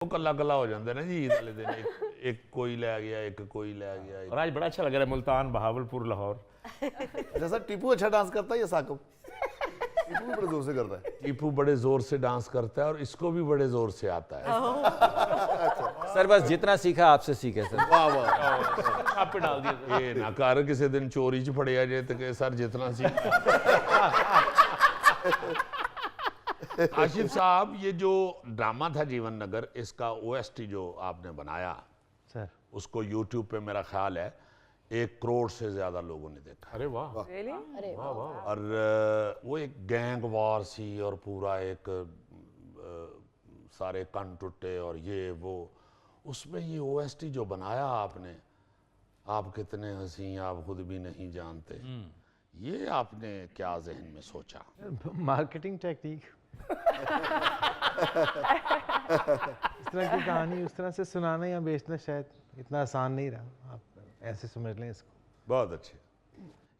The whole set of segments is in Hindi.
वो कला कला हो जाते ना जी ईद वाले दिन एक कोई ले गया एक कोई ले गया। और आज बड़ा अच्छा लग रहा है मुल्तान, बहावलपुर, लाहौर। जैसा टीपू अच्छा डांस करता है या साकिब? टीपू भी बड़े जोर से करता है। टीपू बड़े जोर से डांस करता है और इसको भी बड़े जोर से आता है। सर बस जितना सीखा आपसे सीखे सर। वाह वाह। आप पे डाल दिया। ये ना कर किसी दिन चोरी च फड़िया जे तो के सर जितना सी। आशिफ साहब, ये जो ड्रामा था जीवन नगर, इसका ओएसटी जो आपने बनाया सर, उसको यूट्यूब पे मेरा ख्याल है 1 करोड़ से ज्यादा लोगों ने देखा। अरे वाह, अरे और वो एक गैंग वार सी और पूरा एक सारे कन टुटे और ये वो, उसमें ये ओएसटी जो बनाया आपने, आप कितने हंसी आप खुद भी नहीं जानते, ये आपने क्या जहन में सोचा? Marketing technique. इस तरह की कहानी उस तरह से सुनाना या बेचना शायद इतना आसान नहीं रहा, आप ऐसे समझ लें इसको। बहुत अच्छे।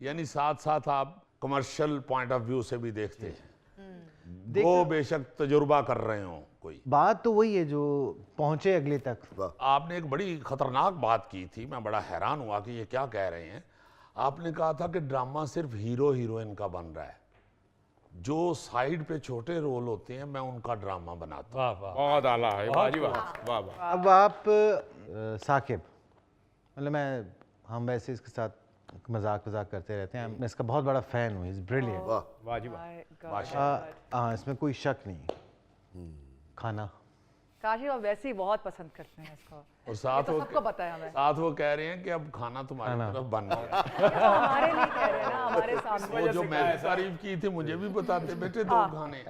यानी साथ साथ आप कमर्शियल पॉइंट ऑफ व्यू से भी देखते हैं, वो बेशक तजुर्बा कर रहे हो कोई। बात तो वही है जो पहुंचे अगले तक। आपने एक बड़ी खतरनाक बात की थी, मैं बड़ा हैरान हुआ कि ये क्या कह रहे हैं। आपने कहा था कि ड्रामा सिर्फ हीरो हीरोइन का बन रहा है, जो साइड पे छोटे रोल होते हैं मैं उनका ड्रामा बनाता हूँ। वाह वाह, बहुत आला है। वाह जी वाह, वाह वाह। अब आप साकिब, मतलब हम वैसे इसके साथ मजाक करते रहते हैं, मैं इसका बहुत बड़ा फैन हूँ, इज ब्रिलियंट। वाह वाह जी वाह। हाँ, इसमें कोई शक नहीं। खाना काशी आप वैसे ही बहुत पसंद करते हैं इसको, और साथ तो सबको पता है हमें। साथ वो कह रहे हैं कि अब खाना तुम्हारी तरफ बनना है। हमारे नहीं कह रहे ना, हमारे सामने। वो जो मैंने तारीफ की थी मुझे भी बताते बेटे, 2 खाने।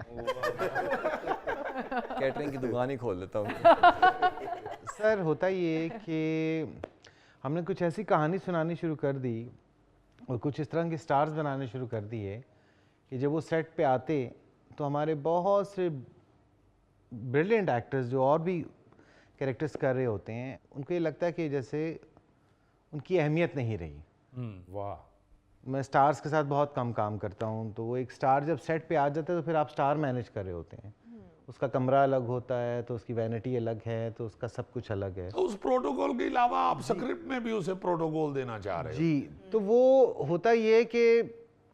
कैटरिंग की दुकान ही खोल देता हूँ। सर, होता ये कि हमने कुछ ऐसी कहानी सुनानी शुरू कर दी और कुछ इस तरह के स्टार्स बनाने शुरू कर दिए कि जब वो सेट पे आते तो हमारे बहुत से ब्रिलियंट एक्टर्स जो और भी कैरेक्टर्स कर रहे होते हैं, उनको ये लगता है कि जैसे उनकी अहमियत नहीं रही। वाह। मैं स्टार्स के साथ बहुत कम काम करता हूँ, तो वो एक स्टार जब सेट पे आ जाता है तो फिर आप स्टार मैनेज कर रहे होते हैं। उसका कमरा अलग होता है, तो उसकी वैनिटी अलग है, तो उसका सब कुछ अलग है। तो उस प्रोटोकॉल के अलावा आप स्क्रिप्ट में भी उसे प्रोटोकॉल देना चाह रहे हो? जी, तो वो होता ये कि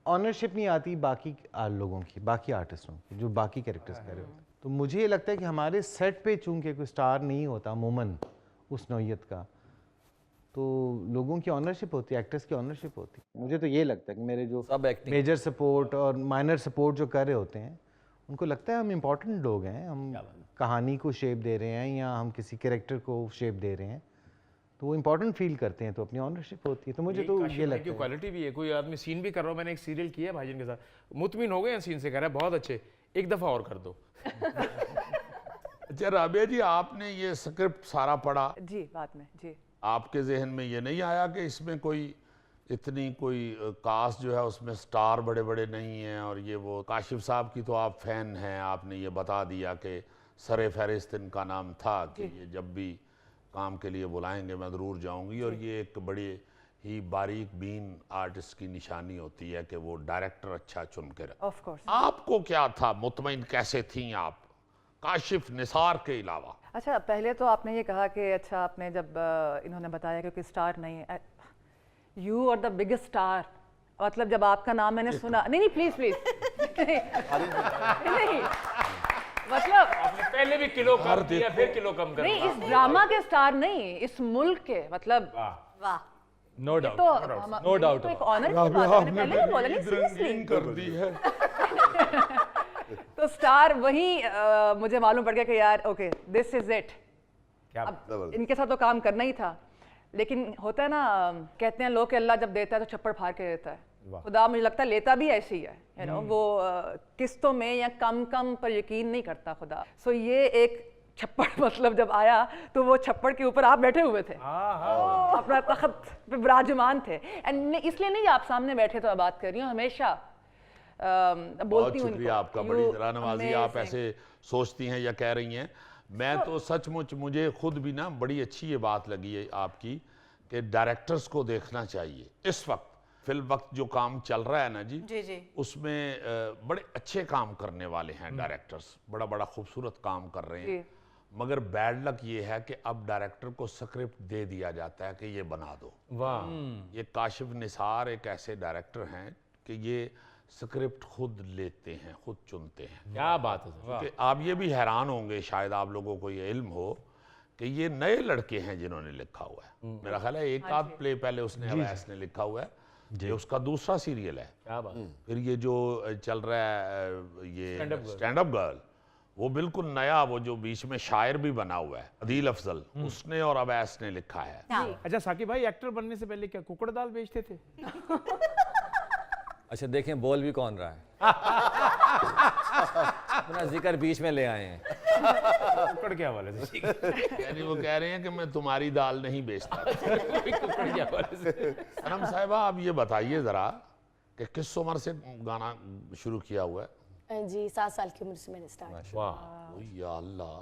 ऑनरशिप नहीं आती बाकी लोगों की, बाकी आर्टिस्टों की जो बाकी कैरेक्टर्स कर रहे होते हैं। तो मुझे ये लगता है कि हमारे सेट पे चूंकि कोई स्टार नहीं होता अमूमन उस नौइयत का, तो लोगों की ऑनरशिप होती है, एक्टर्स की ऑनरशिप होती है। मुझे तो ये लगता है कि मेरे जो सब एक्टिंग मेजर सपोर्ट और माइनर सपोर्ट जो कर रहे होते हैं, उनको लगता है हम इम्पोर्टेंट लोग हैं, हम कहानी को शेप दे रहे हैं या हम किसी कैरेक्टर को शेप दे रहे हैं, तो वो इम्पोर्टेंट फील करते हैं, तो अपनी ऑनरशिप होती है। तो मुझे तो ये लगता है क्वालिटी भी है। कोई आदमी सीन भी कर रहा हो, मैंने एक सीरियल किया है भाईजान के साथ, मुतमिन हो गए हैं सीन से, कह रहा है बहुत अच्छे, एक दफा और कर दो। अच्छा राबिया जी, आपने ये स्क्रिप्ट सारा पढ़ा जी, बाद में जी। आपके जहन में ये नहीं आया कि इसमें कोई इतनी कोई कास्ट जो है उसमें स्टार बड़े बड़े नहीं हैं? और ये वो काशिफ साहब की तो आप फैन हैं, आपने ये बता दिया कि सरे फहरिस्त इनका नाम था कि ये जब भी काम के लिए बुलाएंगे मैं ज़रूर जाऊंगी। और ये एक बड़ी ही बारीक बीन आर्टिस्ट की निशानी होती है कि वो डायरेक्टर अच्छा चुन के रखे। Of course. आपको क्या था, मुतमईन कैसे थी आप काशिफ निसार के अलावा? अच्छा, पहले तो आपने ये कहा कि अच्छा आपने जब इन्होंने बताया कि कोई स्टार नहीं है, you are the biggest star, मतलब जब आपका नाम मैंने सुना, नहीं प्लीज नहीं, मतलब आपने पहले भी किलो कम किया, फिर किलो कम कर नहीं, इस ड्रामा के स्टार नहीं, इस मुल्क के, मतलब वाह, नो ये डाउट, तो नो डाउट। तो एक ऑनर की बात है, मैंने पहले भी बोला, नहीं सीरियसली कर दी है। तो स्टार वही मुझे मालूम पड़ गया कि यार ओके दिस इज इट। अब इनके साथ तो काम करना ही था, लेकिन होता है ना, कहते हैं लोग कि अल्लाह जब देता है तो छप्पड़ फाड़ के देता है, खुदा मुझे लगता है लेता भी ऐसे ही है, यू नो, वो किस्तों में या कम पर यकीन नहीं करता खुदा। सो ये एक छप्पड़ मतलब जब आया तो वो छप्पड़ के ऊपर आप बैठे हुए थे, अपना तख्त पे विराजमान थे, एंड इसलिए नहीं आप सामने बैठे तो बात कर रही हूँ, हमेशा बहुत शुक्रिया आपका, बड़ी जरा नवाजी आप ऐसे सोचती हैं या कह रही हैं। मैं तो सचमुच, मुझे खुद भी ना बड़ी अच्छी ये बात लगी है आपकी कि डायरेक्टर्स को देखना चाहिए। इस वक्त फिल्म वक्त जो काम चल रहा है ना जी, उसमें बड़े अच्छे काम करने वाले हैं डायरेक्टर्स, बड़ा बड़ा खूबसूरत काम कर रहे हैं। मगर बैड लक ये है कि अब डायरेक्टर को स्क्रिप्ट दे दिया जाता है कि ये बना दो। वाह, ये काशिफ निसार एक ऐसे डायरेक्टर हैं कि ये स्क्रिप्ट खुद लेते हैं, खुद चुनते हैं। क्या बात है सर। कि आप ये भी हैरान होंगे, शायद आप लोगों को ये इल्म हो कि ये नए लड़के हैं जिन्होंने लिखा हुआ है। मेरा ख्याल है एक आध प्ले पहले उसने अवैस ने लिखा हुआ है, ये उसका दूसरा सीरियल है। क्या बात। फिर ये जो चल रहा है ये स्टैंड अप गर्ल, वो बिल्कुल नया, वो जो बीच में शायर भी बना हुआ है अदील अफजल, उसने और अवैस ने लिखा है। अच्छा साकिब भाई, एक्टर बनने से पहले क्या कुकड़ दाल बेचते थे? अच्छा देखें बोल भी कौन रहा है। अपना जिक्र बीच में ले आए हैं। कुकड़ के हवाले से। यानी वो कह रहे हैं कि मैं तुम्हारी दाल नहीं बेचता। कुकड़ के हवाले से। सनम साहिबा, आप ये बताइए ज़रा कि किस उम्र से गाना शुरू किया हुआ है? जी 7 साल की उम्र से मैंने स्टार्ट। वाह, ओ या अल्लाह,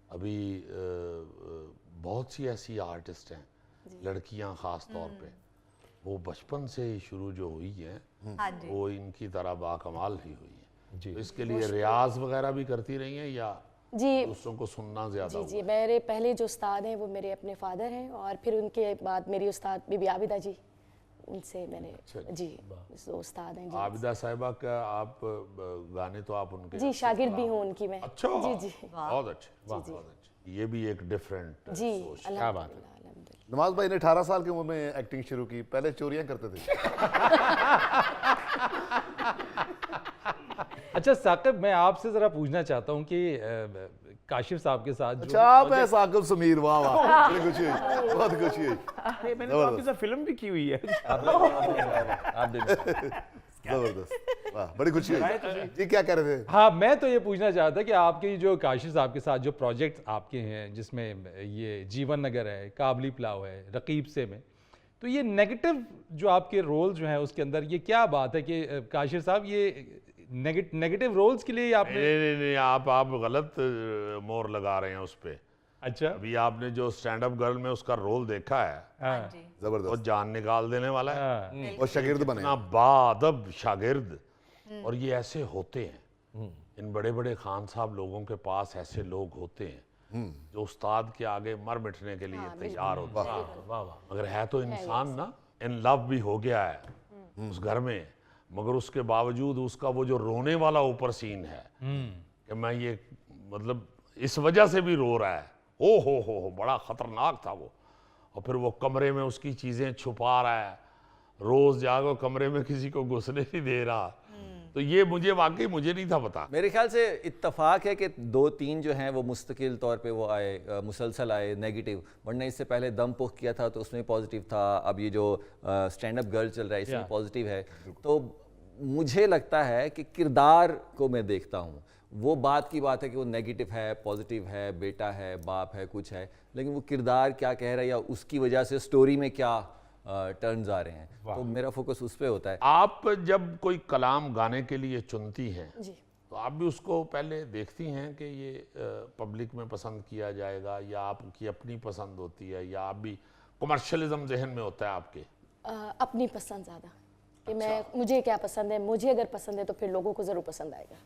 अभी बहुत सी ऐसी आर्टिस्ट हैं, लड़कियां ख़ास तौर पे, वो बचपन से ही शुरू जो हुई हैं, हाँ जी। वो इनकी तरह बाकमाल ही हुई हैं। तो इसके लिए रियाज वगैरह भी करती रही हैं या जी दूसरों को सुनना ज़्यादा जी हुआ? जी, मेरे पहले जो उस्ताद हैं वो मेरे अपने फादर हैं, और फिर उनके बाद मेरी उस्ताद बीबी आबिदा जी, उनसे मैंने जी जो उस्ताद हैं जी। आबिदा साहिबा का आप गाने तो आप उनके जी शागिर्द भी हूँ उनकी मैं। अच्छा, जी जी बहुत अच्छे, बहुत अच्छे। ये भी एक डिफरेंट जी, सोच है। अल्हम्दुलिल्लाह। नमाज भाई ने 18 साल की उम्र में एक्टिंग शुरू की, पहले चोरियां करते थे। अच्छा साकिब, मैं आपसे ज़रा पूछना चाहता हूँ कि काशिफ साहब के साथ अच्छा आप है साकिब समीर, वाह वाह, बड़ी खुशी हुई, बहुत खुशी हुई। अरे मैंने तो आपके साथ फिल्म भी की हुई है। आप जबरदस्त, वाह बड़ी खुशी हुई। जी क्या कह रहे थे? हाँ, मैं तो ये पूछना चाहता था कि आपके जो काशिफ साहब के साथ जो प्रोजेक्ट आपके हैं, जिसमें ये जीवन नगर है, काबली पुलाव है, रकीब से में, तो ये नेगेटिव जो आपके रोल जो हैं उसके अंदर, ये क्या बात है कि काशिफ साहब ये नेगेटिव रोल्स के लिए आपने? नहीं, आप गलत मोर लगा रहे हैं उस पे। अच्छा, अभी आपने जो स्टैंड अप गर्ल में उसका रोल देखा है, हाँ, वो जबरदस्त, जान निकाल देने वाला है। हाँ, और शागिर्द बने। इतना बाअदब शागिर्द, और ये ऐसे होते हैं, इन बड़े बड़े खान साहब लोगों के पास ऐसे लोग होते हैं जो उस्ताद के आगे मर मिटने के लिए तैयार होते हैं। वाह वाह। मगर है तो इंसान ना, इन लव भी हो गया है उस घर में, मगर उसके बावजूद उसका वो जो रोने वाला ऊपर सीन है कि मैं ये, मतलब इस वजह से भी रो रहा है, ओ हो बड़ा खतरनाक था वो। और फिर वो कमरे में उसकी चीजें छुपा रहा है, रोज जाकर कमरे में किसी को घुसने नहीं दे रहा। तो ये मुझे वाकई मुझे नहीं था पता। मेरे ख्याल से इत्तेफाक है कि 2-3 जो हैं वो मुस्तकिल तौर पे वो आए, मुसलसल आए नेगेटिव, वरना इससे पहले दम पुख किया था तो उसमें पॉजिटिव था, अब ये जो स्टैंड अप गर्ल चल रहा है इसमें पॉजिटिव है। तो मुझे लगता है कि किरदार को मैं देखता हूँ, वो बात की बात है कि वो नेगेटिव है, पॉजिटिव है, बेटा है, बाप है, कुछ है, लेकिन वो किरदार क्या कह रहा है या उसकी वजह से स्टोरी में क्या टर्न्स आ रहे हैं, तो मेरा फोकस उस पर होता है। आप जब कोई कलाम गाने के लिए चुनती हैं जी तो आप भी उसको पहले देखती हैं कि ये पब्लिक में पसंद किया जाएगा या आपकी अपनी पसंद होती है, या आप भी कमर्शियलिज्म जहन में होता है आपके? अपनी पसंद ज़्यादा कि मैं, मुझे क्या पसंद है, मुझे अगर पसंद है तो फिर लोगों को ज़रूर पसंद आएगा।